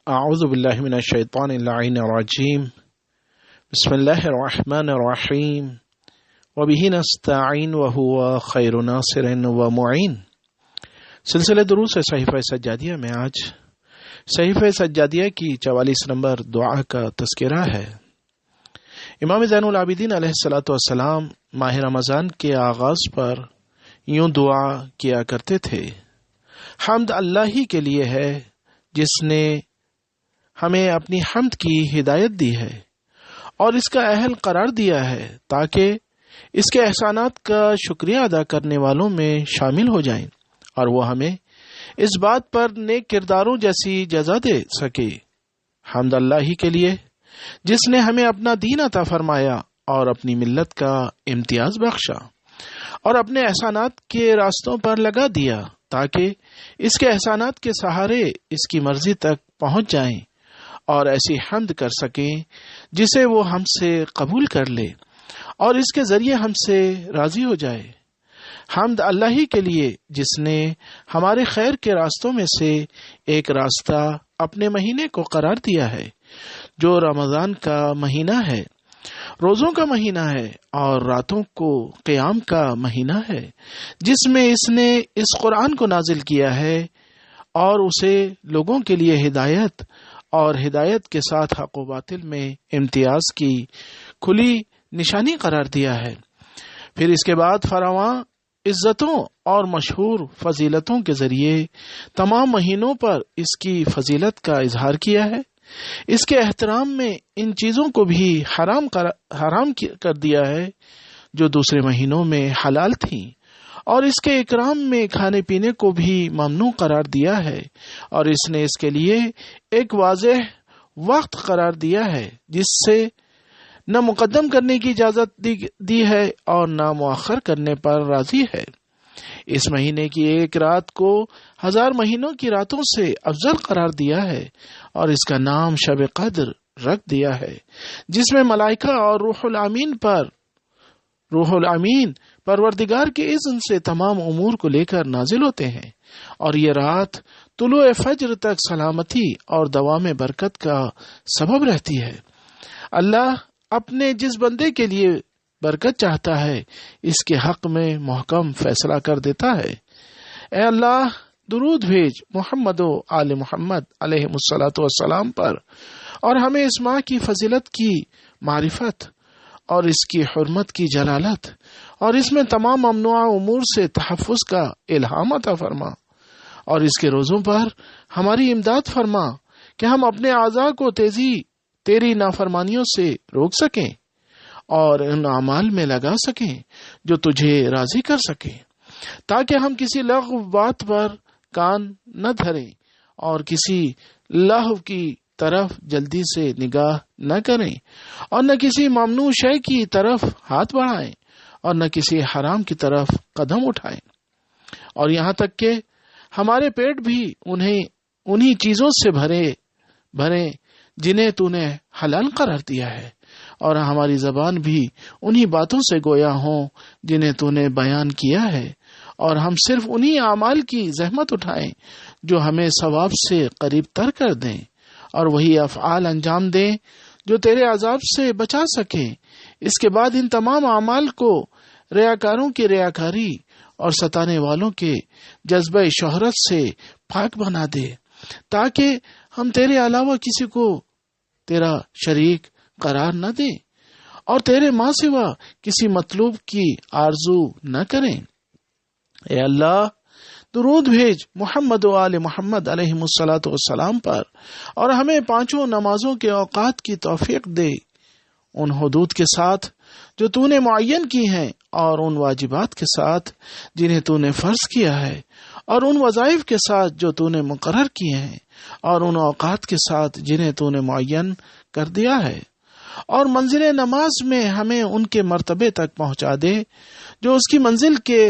اعوذ باللہ من الشیطان اللعین الرجیم بسم اللہ الرحمن الرحیم وبہ نستعین وہو خیر ناصر ومعین۔ سلسلہ دروس صحیفہ سجادیہ میں آج صحیفہ سجادیہ کی 44 نمبر دعا کا تذکرہ ہے۔ امام زین العابدین علیہ الصلوۃ والسلام ماہ رمضان کے آغاز پر یوں دعا کیا کرتے تھے: حمد اللہ ہی کے لیے ہے جس نے ہمیں اپنی حمد کی ہدایت دی ہے اور اس کا اہل قرار دیا ہے تاکہ اس کے احسانات کا شکریہ ادا کرنے والوں میں شامل ہو جائیں اور وہ ہمیں اس بات پر نیک کرداروں جیسی جزا دے سکے۔ حمد اللہ ہی کے لیے جس نے ہمیں اپنا دین عطا فرمایا اور اپنی ملت کا امتیاز بخشا اور اپنے احسانات کے راستوں پر لگا دیا تاکہ اس کے احسانات کے سہارے اس کی مرضی تک پہنچ جائیں اور ایسی حمد کر سکیں جسے وہ ہم سے قبول کر لے اور اس کے ذریعے ہم سے راضی ہو جائے۔ حمد اللہ ہی کے لیے جس نے ہمارے خیر کے راستوں میں سے ایک راستہ اپنے مہینے کو قرار دیا ہے جو رمضان کا مہینہ ہے، روزوں کا مہینہ ہے اور راتوں کو قیام کا مہینہ ہے، جس میں اس نے اس قرآن کو نازل کیا ہے اور اسے لوگوں کے لیے ہدایت اور ہدایت کے ساتھ حق و باطل میں امتیاز کی کھلی نشانی قرار دیا ہے۔ پھر اس کے بعد فراواں عزتوں اور مشہور فضیلتوں کے ذریعے تمام مہینوں پر اس کی فضیلت کا اظہار کیا ہے۔ اس کے احترام میں ان چیزوں کو بھی حرام کر دیا ہے جو دوسرے مہینوں میں حلال تھیں، اور اس کے اکرام میں کھانے پینے کو بھی ممنوع قرار دیا ہے، اور اس نے اس کے لیے ایک واضح وقت قرار دیا ہے جس سے نہ مقدم کرنے کی اجازت دی ہے اور نہ مؤخر کرنے پر راضی ہے۔ اس مہینے کی ایک رات کو 1000 مہینوں کی راتوں سے افضل قرار دیا ہے اور اس کا نام شب قدر رکھ دیا ہے، جس میں ملائکہ اور روح الامین پروردگار کے اذن سے تمام امور کو لے کر نازل ہوتے ہیں، اور یہ رات طلوع فجر تک سلامتی اور دوام برکت کا سبب رہتی ہے۔ اللہ اپنے جس بندے کے لیے برکت چاہتا ہے اس کے حق میں محکم فیصلہ کر دیتا ہے۔ اے اللہ، درود بھیج محمد و آل محمد علیہ الصلوۃ والسلام پر، اور ہمیں اس ماہ کی فضیلت کی معرفت اور اس کی حرمت کی جلالت اور اس میں تمام ممنوع امور سے تحفظ کا الہام عطا فرما، اور اس کے روزوں پر ہماری امداد فرما کہ ہم اپنے اعضاء کو تیری نافرمانیوں سے روک سکیں اور ان اعمال میں لگا سکیں جو تجھے راضی کر سکیں، تاکہ ہم کسی لغو بات پر کان نہ دھریں اور کسی لہو کی طرف جلدی سے نگاہ نہ کریں اور نہ کسی ممنوع شے کی طرف ہاتھ بڑھائیں اور نہ کسی حرام کی طرف قدم اٹھائیں، اور یہاں تک کہ ہمارے پیٹ بھی انہی چیزوں سے بھریں جنہیں تو نے حلال قرار دیا ہے، اور ہماری زبان بھی انہی باتوں سے گویا ہوں جنہیں تو نے بیان کیا ہے، اور ہم صرف انہی اعمال کی زحمت اٹھائیں جو ہمیں ثواب سے قریب تر کر دیں، اور وہی افعال انجام دیں جو تیرے عذاب سے بچا سکیں۔ اس کے بعد ان تمام اعمال کو ریاکاروں کی ریاکاری اور ستانے والوں کے جذبہ شہرت سے پاک بنا دے، تاکہ ہم تیرے علاوہ کسی کو تیرا شریک قرار نہ دیں اور تیرے ماں سوا کسی مطلوب کی آرزو نہ کریں۔ اے اللہ، درود بھیج محمد و آل محمد علیہ الصلوۃ والسلام پر، اور ہمیں 5 نمازوں کے اوقات کی توفیق دے، ان حدود کے ساتھ جو تو نے معین کی ہیں اور ان واجبات کے ساتھ جنہیں تو نے فرض کیا ہے، اور ان وظائف کے ساتھ جو تو نے مقرر کیے ہیں، اور ان اوقات کے ساتھ جنہیں تو نے معین کر دیا ہے، اور منزل نماز میں ہمیں ان کے مرتبے تک پہنچا دے جو اس کی منزل کے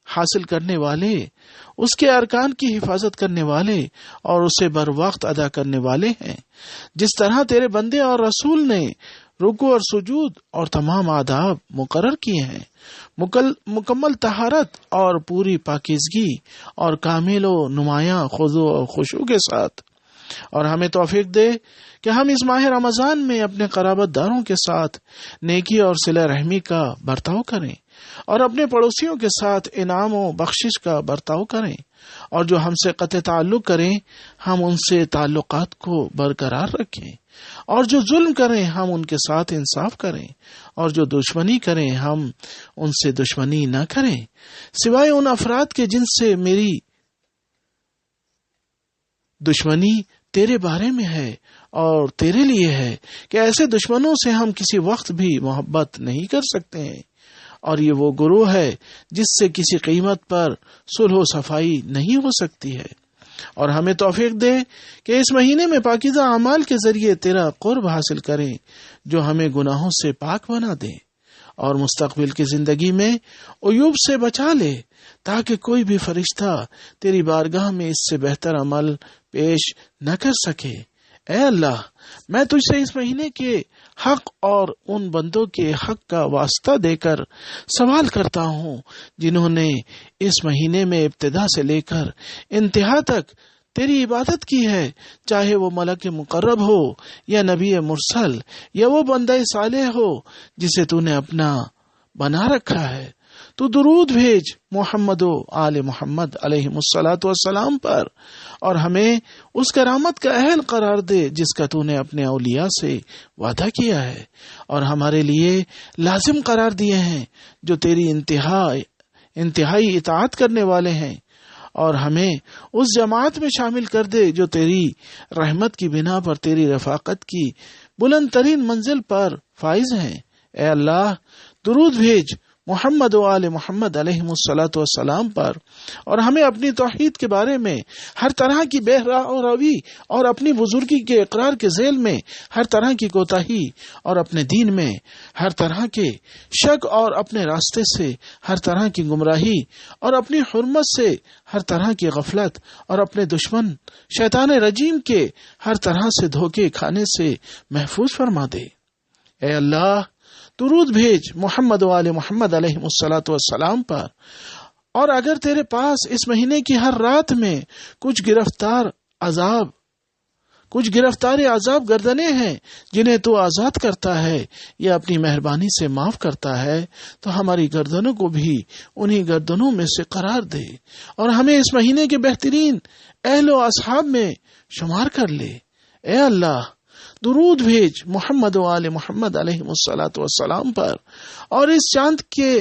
حاصل کرنے والے، اس کے ارکان کی حفاظت کرنے والے اور اسے بر وقت ادا کرنے والے ہیں، جس طرح تیرے بندے اور رسول نے رکوع اور سجود اور تمام آداب مقرر کیے ہیں۔ مکمل طہارت اور پوری پاکیزگی اور کامل و نمایاں خضوع و خشوع کے ساتھ اور ہمیں توفیق دے کہ ہم اس ماہ رمضان میں اپنے قرابت داروں کے ساتھ نیکی اور صلہ رحمی کا برتاؤ کریں، اور اپنے پڑوسیوں کے ساتھ انعام و بخشش کا برتاؤ کریں، اور جو ہم سے قطع تعلق کریں ہم ان سے تعلقات کو برقرار رکھیں، اور جو ظلم کریں ہم ان کے ساتھ انصاف کریں، اور جو دشمنی کریں ہم ان سے دشمنی نہ کریں، سوائے ان افراد کے جن سے میری دشمنی تیرے بارے میں ہے اور تیرے لیے ہے، کہ ایسے دشمنوں سے ہم کسی وقت بھی محبت نہیں کر سکتے ہیں، اور یہ وہ گروہ ہے جس سے کسی قیمت پر صلح و صفائی نہیں ہو سکتی ہے۔ اور ہمیں توفیق دے کہ اس مہینے میں پاکیزہ اعمال کے ذریعے تیرا قرب حاصل کریں جو ہمیں گناہوں سے پاک بنا دے، اور مستقبل کی زندگی میں عیوب سے بچا لے، تاکہ کوئی بھی فرشتہ تیری بارگاہ میں اس سے بہتر عمل پیش نہ کر سکے۔ اے اللہ، میں تجھ سے اس مہینے کے حق اور ان بندوں کے حق کا واسطہ دے کر سوال کرتا ہوں جنہوں نے اس مہینے میں ابتدا سے لے کر انتہا تک تیری عبادت کی ہے، چاہے وہ ملک مقرب ہو یا نبی مرسل یا وہ بندہ صالح ہو جسے تو نے اپنا بنا رکھا ہے۔ تو درود بھیج محمد و آل محمد علیہ الصلاۃ والسلام پر، اور ہمیں اس کرامت کا اہل قرار دے جس کا تو نے اپنے اولیاء سے وعدہ کیا ہے، اور ہمارے لیے لازم قرار دیے ہیں جو تیری انتہائی اطاعت کرنے والے ہیں، اور ہمیں اس جماعت میں شامل کر دے جو تیری رحمت کی بنا پر تیری رفاقت کی بلند ترین منزل پر فائز ہیں۔ اے اللہ، درود بھیج محمد و آل محمد علیہ الصلاۃ والسلام پر، اور ہمیں اپنی توحید کے بارے میں ہر طرح کی بے روی اور اپنی بزرگی کے اقرار کے ذیل میں ہر طرح کی کوتاہی، اور اپنے دین میں ہر طرح کے شک، اور اپنے راستے سے ہر طرح کی گمراہی، اور اپنی حرمت سے ہر طرح کی غفلت، اور اپنے دشمن شیطان رجیم کے ہر طرح سے دھوکے کھانے سے محفوظ فرما دے۔ اے اللہ، درود بھیج محمد و آل محمد علیہ الصلاۃ والسلام پر، اور اگر تیرے پاس اس مہینے کی ہر رات میں کچھ گرفتار عذاب گردنے ہیں جنہیں تو آزاد کرتا ہے یا اپنی مہربانی سے معاف کرتا ہے، تو ہماری گردنوں کو بھی انہی گردنوں میں سے قرار دے، اور ہمیں اس مہینے کے بہترین اہل و اصحاب میں شمار کر لے۔ اے اللہ، درود بھیج محمد و آل محمد علیہ الصلاۃ والسلام پر، اور اس چاند کے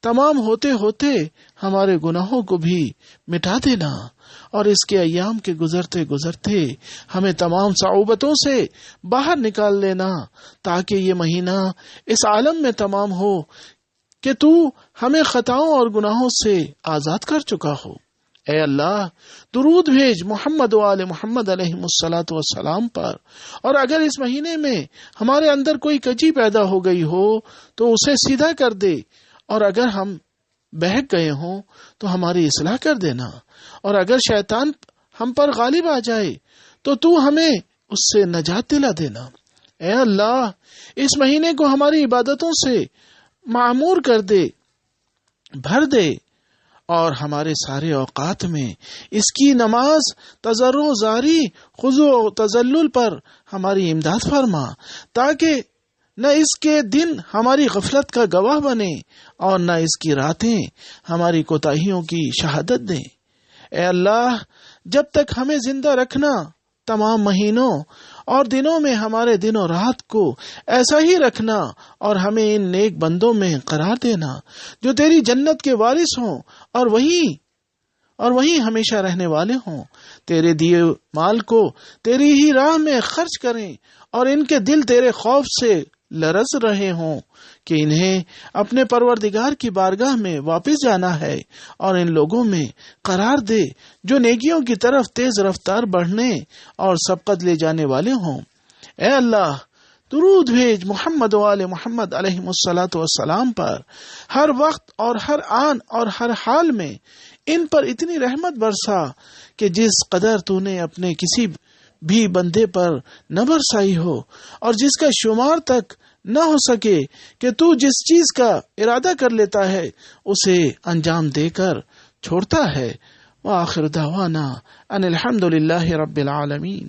تمام ہوتے ہوتے ہمارے گناہوں کو بھی مٹا دینا، اور اس کے ایام کے گزرتے گزرتے ہمیں تمام صعوبتوں سے باہر نکال لینا، تاکہ یہ مہینہ اس عالم میں تمام ہو کہ تو ہمیں خطاؤں اور گناہوں سے آزاد کر چکا ہو۔ اے اللہ، درود بھیج محمد و آل محمد علیہ الصلاۃ والسلام پر، اور اگر اس مہینے میں ہمارے اندر کوئی کجی پیدا ہو گئی ہو تو اسے سیدھا کر دے، اور اگر ہم بہک گئے ہوں تو ہماری اصلاح کر دینا، اور اگر شیطان ہم پر غالب آ جائے تو ہمیں اس سے نجات دلا دینا۔ اے اللہ، اس مہینے کو ہماری عبادتوں سے معمور کر دے، بھر دے، اور ہمارے سارے اوقات میں اس کی نماز، تضرع و زاری، خضوع و تذلل پر ہماری امداد فرما، تاکہ نہ اس کے دن ہماری غفلت کا گواہ بنے اور نہ اس کی راتیں ہماری کوتاہیوں کی شہادت دیں۔ اے اللہ، جب تک ہمیں زندہ رکھنا، تمام مہینوں اور دنوں میں ہمارے دن و رات کو ایسا ہی رکھنا، اور ہمیں ان نیک بندوں میں قرار دینا جو تیری جنت کے وارث ہوں اور وہی ہمیشہ رہنے والے ہوں، تیرے دیے مال کو تیری ہی راہ میں خرچ کریں، اور ان کے دل تیرے خوف سے لرز رہے ہوں کہ انہیں اپنے پروردگار کی بارگاہ میں واپس جانا ہے، اور ان لوگوں میں قرار دے جو نیکیوں کی طرف تیز رفتار بڑھنے اور سبقت لے جانے والے ہوں۔ اے اللہ، درود بھیج محمد و آل محمد علیہ الصلاۃ والسلام پر، ہر وقت اور ہر آن اور ہر حال میں ان پر اتنی رحمت برسا کہ جس قدر تو نے اپنے کسی بھی بندے پر نہ برسائی ہو، اور جس کا شمار تک نہ ہو سکے، کہ تو جس چیز کا ارادہ کر لیتا ہے اسے انجام دے کر چھوڑتا ہے۔ وآخر دعوانا ان الحمد للہ رب العالمین۔